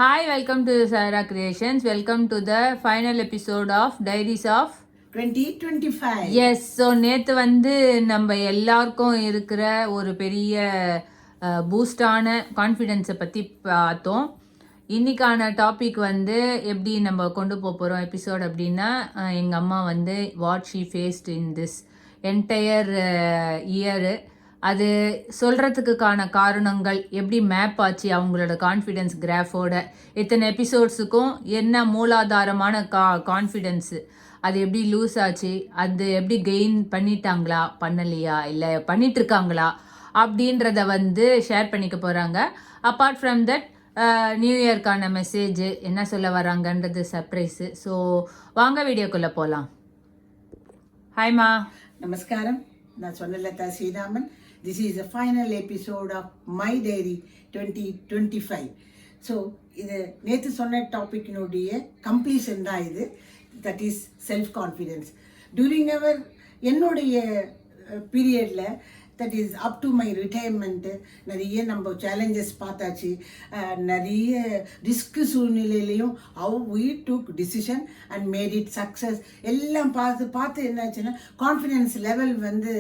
Hi, welcome to Sarah Creations. Welcome to the final episode of Diaries of 2025. Yes, so நேற்று வந்து நம்ம எல்லாருக்கும் இருக்கிற ஒரு பெரிய பூஸ்டான கான்ஃபிடென்ஸை பற்றி பார்த்தோம். இன்னைக்கான டாபிக் வந்து எப்படி நம்ம கொண்டு போகிறோம் எபிசோட் அப்படின்னா, எங்கள் அம்மா வந்து what she faced in this entire year, அது சொல்கிறதுக்கான காரணங்கள் எப்படி மேப் ஆச்சு அவங்களோட கான்ஃபிடென்ஸ் கிராஃபோட, இத்தனை எபிசோட்ஸுக்கும் என்ன மூலாதாரமான கான்ஃபிடென்ஸு, அது எப்படி லூஸ் ஆச்சு, அது எப்படி கெயின் பண்ணிட்டாங்களா பண்ணலையா இல்லை பண்ணிகிட்ருக்காங்களா அப்படின்றத வந்து ஷேர் பண்ணிக்க போகிறாங்க. அப்பார்ட் ஃப்ரம் தட் நியூ இயர்க்கான மெசேஜ் என்ன சொல்ல வராங்கன்றது சர்ப்ரைஸு. ஸோ வாங்க வீடியோக்குள்ளே போகலாம். ஹாய்மா. நமஸ்காரம். நான் Sornalatha Sriraman. This is the final episode of My Diary 2025. So இது நேற்று சொன்ன டாப்பிக்கினுடைய கம்ப்ளீஷன் தான் இது. That is self confidence. During our என்னுடைய பீரியடில், that is up to my retirement, நிறைய நம்ம சேலஞ்சஸ் பார்த்தாச்சு. நிறைய ரிஸ்க் சூழ்நிலையிலையும் how we took decision and made it success எல்லாம் பார்த்து என்னாச்சுன்னா கான்ஃபிடென்ஸ் லெவல் வந்து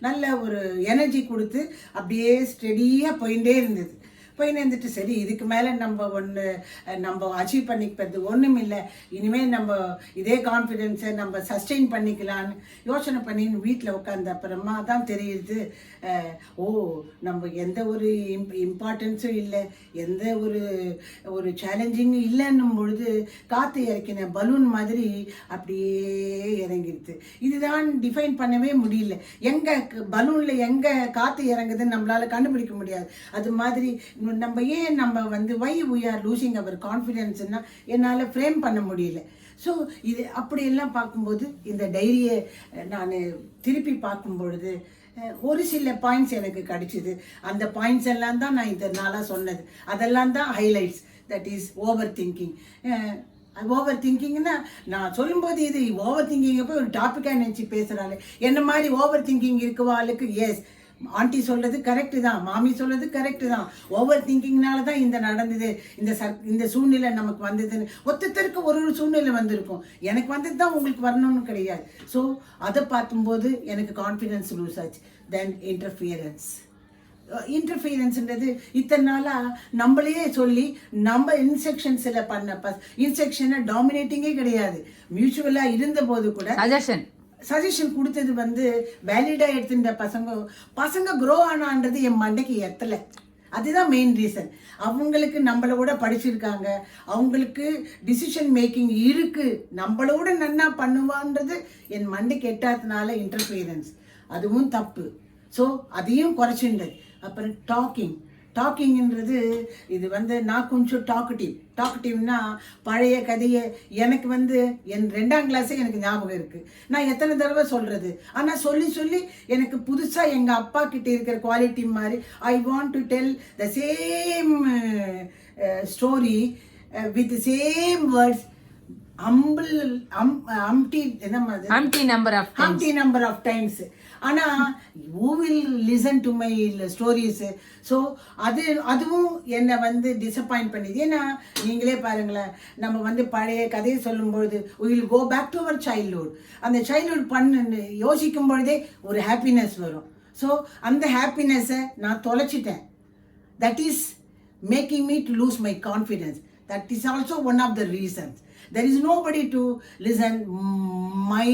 நல்ல ஒரு எனர்ஜி கொடுத்து அப்படியே ஸ்டெடியாக போயிட்டே இருந்தது. இருந்துட்டு சரி, இதுக்கு மேலே நம்ம அச்சீவ் பண்ணிக்கிறது ஒன்றும் இல்லை, இனிமேல் நம்ம இதே கான்ஃபிடென்ஸை நம்ம சஸ்டெயின் பண்ணிக்கலான்னு யோசனை பண்ணின்னு வீட்டில் உட்காந்த அப்புறமா தான் தெரியுது, நம்ம எந்த ஒரு இம்பார்ட்டன்ஸும் இல்லை, எந்த ஒரு சேலஞ்சிங்கும் இல்லைன்னும் பொழுது காற்று இறக்கின பலூன் மாதிரி அப்படியே இறங்கிடுது. இதுதான் டிஃபைன் பண்ணவே முடியல. எங்கே பலூனில் எங்கே காற்று இறங்குதுன்னு நம்மளால் கண்டுபிடிக்க முடியாது. அது மாதிரி நம்ம வந்து why we are losing our கான்ஃபிடென்ஸ்னா என்னால் ஃப்ரேம் பண்ண முடியல. ஸோ இது அப்படியெல்லாம் பார்க்கும்போது இந்த டைரியை நான் திருப்பி பார்க்கும் பொழுது ஒரு சில பாயிண்ட்ஸ் எனக்கு கிடைச்சிது. அந்த பாயிண்ட்ஸ் எல்லாம் தான் நான் இந்த நாளாக சொன்னது. அதெல்லாம் தான் highlights. That is over thinking. Over திங்கிங்னா நான் சொல்லும்போது இது ஓவர் திங்கிங்கை போய் ஒரு டாப்பிக்காக நினச்சி பேசுகிறாங்க. என்ன மாதிரி ஓவர் திங்கிங் இருக்குவாளுக்கு எஸ், ஆண்டி சொல்றது கரெக்டு தான், மாமி சொல்றது கரெக்டு தான், ஓவர் திங்கிங்னால தான் இந்த நடந்தது, இந்த சூழ்நிலை நமக்கு வந்ததுன்னு ஒருத்தருக்கு ஒரு சூழ்நிலை வந்திருக்கும். எனக்கு வந்தது தான் உங்களுக்கு வரணும்னு கிடையாது. ஸோ அதை பார்க்கும்போது எனக்கு கான்ஃபிடென்ஸ் லூஸ் ஆச்சு. தென் இன்டர்ஃபியரன்ஸ்ன்றது இத்தனை நாளாக நம்மளையே சொல்லி நம்ம இன்ஸ்ட்ரக்ஷன்ஸில் பண்ண இன்ஸ்ட்ரக்ஷனை டாமினேட்டிங்கே கிடையாது. மியூச்சுவலாக இருந்த போது கூட சஜஷன் கொடுத்தது வந்து வேலிடாக எடுத்துட்ட பசங்க க்ரோ ஆனான்றது என் மண்டைக்கு எத்தலை. அதுதான் மெயின் ரீசன். அவங்களுக்கு நம்மளோட படிச்சிருக்காங்க, அவங்களுக்கு டிசிஷன் மேக்கிங் இருக்குது, நம்மளோட நன்னா பண்ணுவான்றது என் மண்டைக்கு எட்டாததுனால இன்டர்ஃபியரன்ஸ், அதுவும் தப்பு. ஸோ அதையும் குறைச்சிண்டது. அப்புறம் டாக்கிங்ன்றது இது வந்து நான் கொஞ்சம் டாக்கட்டிவ்னா பழைய கதையை எனக்கு வந்து என் 2ஆம் கிளாஸே எனக்கு ஞாபகம் இருக்குது. நான் எத்தனை தடவை சொல்கிறது, ஆனால் சொல்லி எனக்கு புதுசாக எங்கள் அப்பா கிட்டே இருக்கிற குவாலிட்டி மாதிரி I want to tell the same story with same words number of times. ஆனால் who will listen to my stories? So அதுவும் என்னை வந்து டிசப்பாயிண்ட் பண்ணிது. ஏன்னா நீங்களே பாருங்களேன், நம்ம வந்து பழைய கதையை சொல்லும்பொழுது we will go back to our childhood. அந்த சைல்ட்ஹுட் யோசிக்கும் பொழுதே ஒரு ஹாப்பினஸ் வரும். ஸோ அந்த ஹாப்பினஸை நான் தொலைச்சிட்டேன். That is making me to lose my confidence. That is also one of the reasons. There is nobody to listen my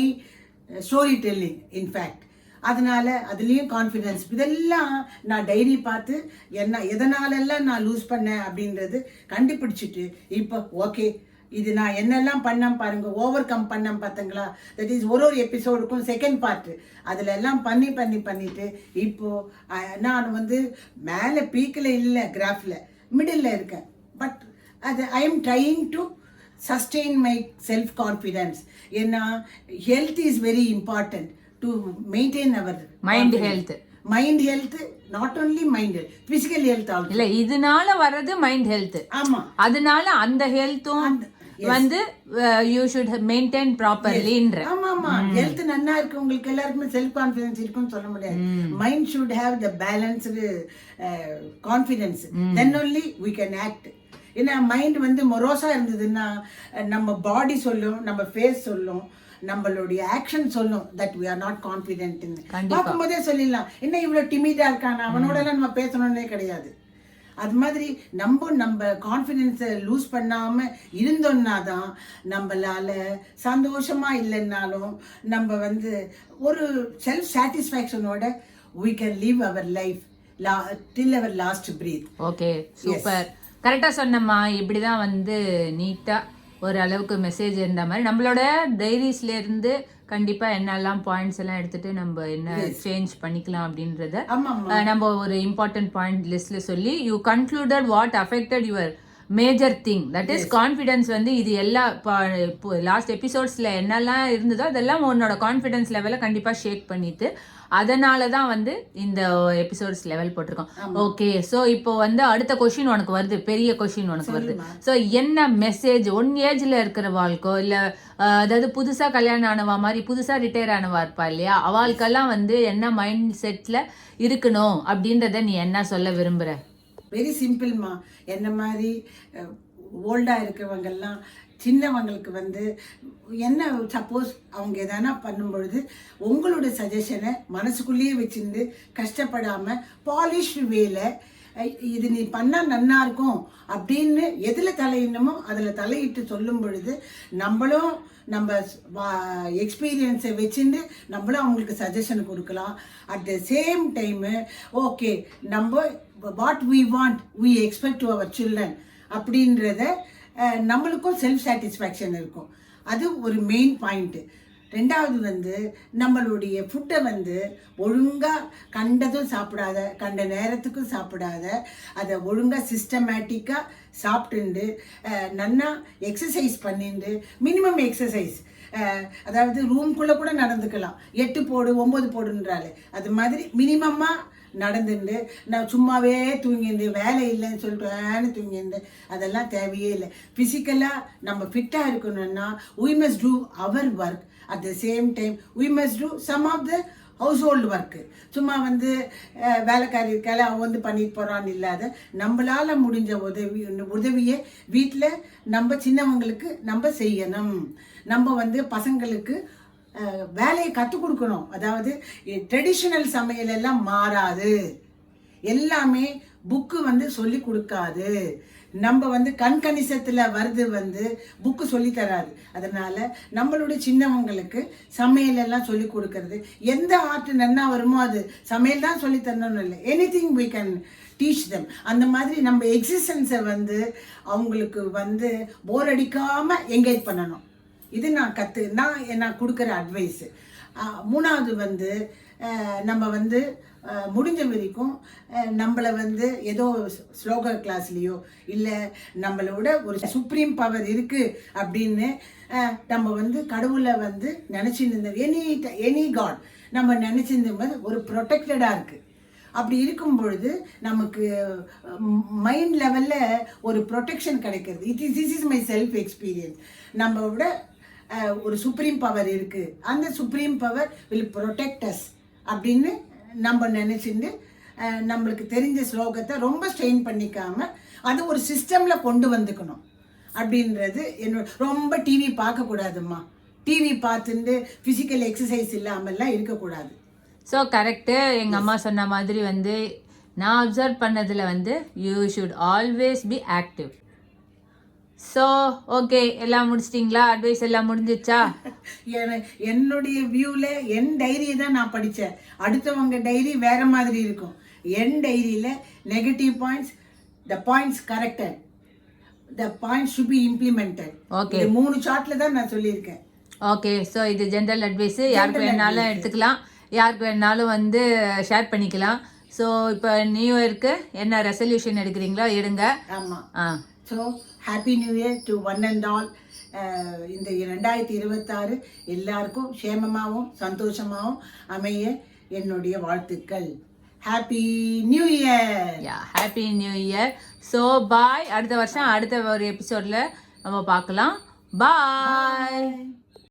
storytelling, in fact. அதனால் அதுலேயும் கான்ஃபிடென்ஸ். இதெல்லாம் நான் டைரி பார்த்து எதனாலெல்லாம் நான் லூஸ் பண்ணேன் அப்படின்றது கண்டுபிடிச்சிட்டு இப்போ ஓகே, இது நான் என்னெல்லாம் பண்ணேன் பாருங்கள், ஓவர் கம் பண்ணேன் பார்த்தங்களா. தட் இஸ் ஒரு எபிசோடுக்கும் செகண்ட் பார்ட்டு அதில் எல்லாம் பண்ணிட்டு இப்போது நான் வந்து மேலே பீக்கில் இல்லை, கிராஃபில் மிடில் இருக்கேன். பட் அது I am trying to sustain my self confidence. ஏன்னா health is very important to maintain our mind health. Not only mind health, physical health also. இல்லை, இதனால வர்றது மைண்ட் ஹெல்த். ஆமாம், அதனால அந்த ஹெல்த்தும் வந்து யூ ஷுட் மெயின்டைன் ப்ராப்பர்லின்ற. ஆமா, ஹெல்த் நன்னா இருக்கு, உங்களுக்கு எல்லாருக்குமே செல்ஃப் கான்ஃபிடன்ஸ் இருக்குன்னு சொல்ல முடியாது. Mind should have the balanced confidence. Then only we can act. ஏன்னா மைண்ட் வந்து மொரோஸாக இருந்ததுன்னா நம்ம பாடி சொல்லும், நம்ம ஃபேஸ் சொல்லும், நம்மளுடைய ஆக்ஷன் சொல்லும் that we are not confident. பார்க்கும்போதே சொல்லிடலாம், என்ன இவ்வளோ டிமிடாக இருக்கான, அவனோடலாம் நம்ம பேசணுன்னே கிடையாது. அது மாதிரி நம்ம கான்ஃபிடென்ஸை லூஸ் பண்ணாமல் இருந்தோம்னா தான் நம்மளால சந்தோஷமாக இல்லைன்னாலும் நம்ம வந்து ஒரு செல்ஃப் சாட்டிஸ்ஃபேக்ஷனோட we can live our life till our last breath. Okay, super. கரெக்டாக சொன்னம்மா. இப்படி தான் வந்து நீட்டாக ஒரு அளவுக்கு மெசேஜ் இருந்த மாதிரி நம்மளோட டைரிஸ்லேருந்து கண்டிப்பாக என்னெல்லாம் பாயிண்ட்ஸ் எல்லாம் எடுத்துட்டு நம்ம என்ன சேஞ்ச் பண்ணிக்கலாம் அப்படின்றத நம்ம ஒரு இம்பார்ட்டன்ட் பாயிண்ட் லிஸ்ட்ல சொல்லி you concluded what affected your major thing that is confidence. வந்து இது எல்லா லாஸ்ட் எபிசோட்ஸில் என்னெல்லாம் இருந்ததோ அதெல்லாம் உன்னோட கான்ஃபிடன்ஸ் லெவலை கண்டிப்பாக ஷேக் பண்ணிட்டு அதனால தான் வந்து இந்த எபிசோட்ஸ் லெவல் போட்டிருக்கோம். ஓகே, ஸோ இப்போ வந்து அடுத்த கொஷின் உனக்கு வருது, பெரிய கொஷின் உனக்கு வருது. ஸோ என்ன மெசேஜ் ஒன் ஏஜ்ல இருக்கிற வாழ்க்கோ இல்லை அதாவது புதுசாக கல்யாணம் ஆனவா மாதிரி புதுசாக ரிட்டையர் ஆனவா இருப்பா இல்லையா, அவளுக்கெல்லாம் வந்து என்ன மைண்ட் செட்டில் இருக்கணும் அப்படின்றத நீ என்ன சொல்ல விரும்புகிற? வெரி சிம்பிள்மா. என்ன மாதிரி ஓல்டாக இருக்கிறவங்கெல்லாம் சின்னவங்களுக்கு வந்து என்ன சப்போஸ் அவங்க எதனா பண்ணும்பொழுது உங்களோட சஜஷனை மனசுக்குள்ளேயே வச்சுருந்து கஷ்டப்படாமல் பாலிஷ்டு வேல இது நீ பண்ணால் நல்லா இருக்கும் அப்படின்னு எதில் தலையிடணுமோ அதில் தலையிட்டு சொல்லும் பொழுது நம்மளும் நம்ம எக்ஸ்பீரியன்ஸை வச்சுட்டு நம்மளும் அவங்களுக்கு சஜஷன் கொடுக்கலாம். At the same time okay நம்ம what we want we expect to our children அப்படின்றத நம்மளுக்கும் செல்ஃப் சாட்டிஸ்ஃபேக்ஷன் இருக்கும். அது ஒரு மெயின் பாயிண்ட்டு. ரெண்டாவது வந்து நம்மளுடைய ஃபுட்டை வந்து ஒழுங்காக கண்டதும் சாப்பிடாத, கண்ட நேரத்துக்கும் சாப்பிடாத, அதை ஒழுங்காக சிஸ்டமேட்டிக்காக சாப்பிட்டுண்டு நல்லா எக்ஸசைஸ் பண்ணிட்டு மினிமம் எக்ஸசைஸ், அதாவது ரூம்குள்ளே கூட நடந்துக்கலாம், 8 போடு 9 போடுன்றாலே அது மாதிரி மினிமமாக நடந்துட்டு நான் சும்மாவே தூங்கிண்டு வேலை இல்லைன்னு சொல்லிட்டு தூங்கிண்டு அதெல்லாம் தேவையே இல்லை. ஃபிசிக்கலாக நம்ம ஃபிட்டாக இருக்கணும்னா we must do our work at the same time we must do some of the household work. சும்மா வந்து வேலைக்காரி இருக்கால அவன் வந்து பண்ணிட்டு போகிறான்னு இல்லாத நம்மளால் முடிஞ்ச உதவியை வீட்டில் நம்ம சின்னவங்களுக்கு நம்ம செய்யணும். நம்ம வந்து பசங்களுக்கு வேலையை கற்றுக் கொடுக்கணும். அதாவது ட்ரெடிஷ்னல் சமையல் எல்லாம் மாறாது, எல்லாமே புக்கு வந்து சொல்லி கொடுக்காது. நம்ம வந்து கண்கணிசத்தில் வருது வந்து புக்கு சொல்லி தராது. அதனால நம்மளுடைய சின்னவங்களுக்கு சமையல் எல்லாம் சொல்லி கொடுக்கறது, எந்த ஆர்ட் நன்னா வருமோ அது சமையல் தான் சொல்லி தரணும்னு இல்லை, anything we can teach them. அந்த மாதிரி நம்ம எக்ஸிஸ்டன்ஸை வந்து அவங்களுக்கு வந்து போர் அடிக்காமல் என்கேஜ் பண்ணணும். இது நான் கொடுக்குற அட்வைஸு. மூணாவது வந்து நம்ம வந்து முடிஞ்ச வரைக்கும் நம்மளை வந்து ஏதோ ஸ்லோகா கிளாஸ்லேயோ இல்லை நம்மளோட ஒரு சுப்ரீம் பவர் இருக்குது அப்படின்னு நம்ம வந்து கடவுளை வந்து நினச்சிருந்த எனி காட் நம்ம நினச்சிருந்த ஒரு ப்ரொடெக்டடாக இருக்குது. அப்படி இருக்கும் பொழுது நமக்கு மைண்ட் லெவலில் ஒரு ப்ரொடெக்ஷன் கிடைக்கிறது. This is my self experience. நம்ம விட ஒரு சுப்ரீம் பவர் இருக்குது, அந்த supreme power will protect as அப்படின்னு நம்ம நினச்சிட்டு நம்மளுக்கு தெரிஞ்ச ஸ்லோகத்தை ரொம்ப ஸ்ட்ரெயின் பண்ணிக்காமல் அது ஒரு சிஸ்டமில் கொண்டு வந்துக்கணும் அப்படின்றது என்னோட. ரொம்ப டிவி பார்க்கக்கூடாதும்மா, டிவி பார்த்துட்டு ஃபிசிக்கல் எக்ஸசைஸ் இல்லாமல்லாம் இருக்கக்கூடாது. So correct. எங்கள் அம்மா சொன்ன மாதிரி வந்து நான் அப்சர்வ் பண்ணதில் வந்து you should always be active. So okay, எல்லாம் முடிச்சிட்டிங்களா? அட்வைஸ் எல்லாம் முடிஞ்சிச்சா? என்னுடைய வியூவில் என் டைரியை தான் நான் படித்தேன். அடுத்தவங்க டைரி வேற மாதிரி இருக்கும். என் டைரியில் negative points, the points corrected, the points should be implemented. Okay, 3 சார்ட்டில் தான் நான் சொல்லியிருக்கேன். ஓகே, ஸோ இது ஜென்ரல் அட்வைஸு, யாருக்கு வேணாலும் எடுத்துக்கலாம், யாருக்கு வேணாலும் வந்து ஷேர் பண்ணிக்கலாம். ஸோ இப்போ நியூ இயருக்கு என்ன ரெசல்யூஷன் எடுக்கிறீங்களோ எடுங்க. ஆமாம். So happy new year to one and all. இந்த 2026 எல்லாருக்கும் க்ஷேமமாகவும் சந்தோஷமாகவும் அமைய என்னுடைய வாழ்த்துக்கள். Happy new year. Happy new year. So bye. அடுத்த வருஷம் அடுத்த ஒரு எபிசோடில் நம்ம பார்க்கலாம். பாய்.